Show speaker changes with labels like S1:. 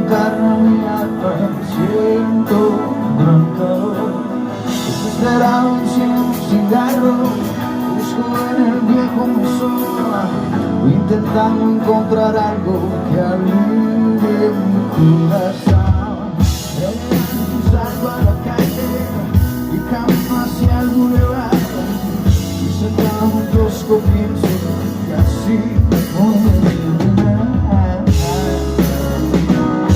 S1: calentar mi alma, siento un gran calor. Desesperado enciendo un cigarro, busco en el viejo mesón, intentando encontrar algo que alivie mi cura.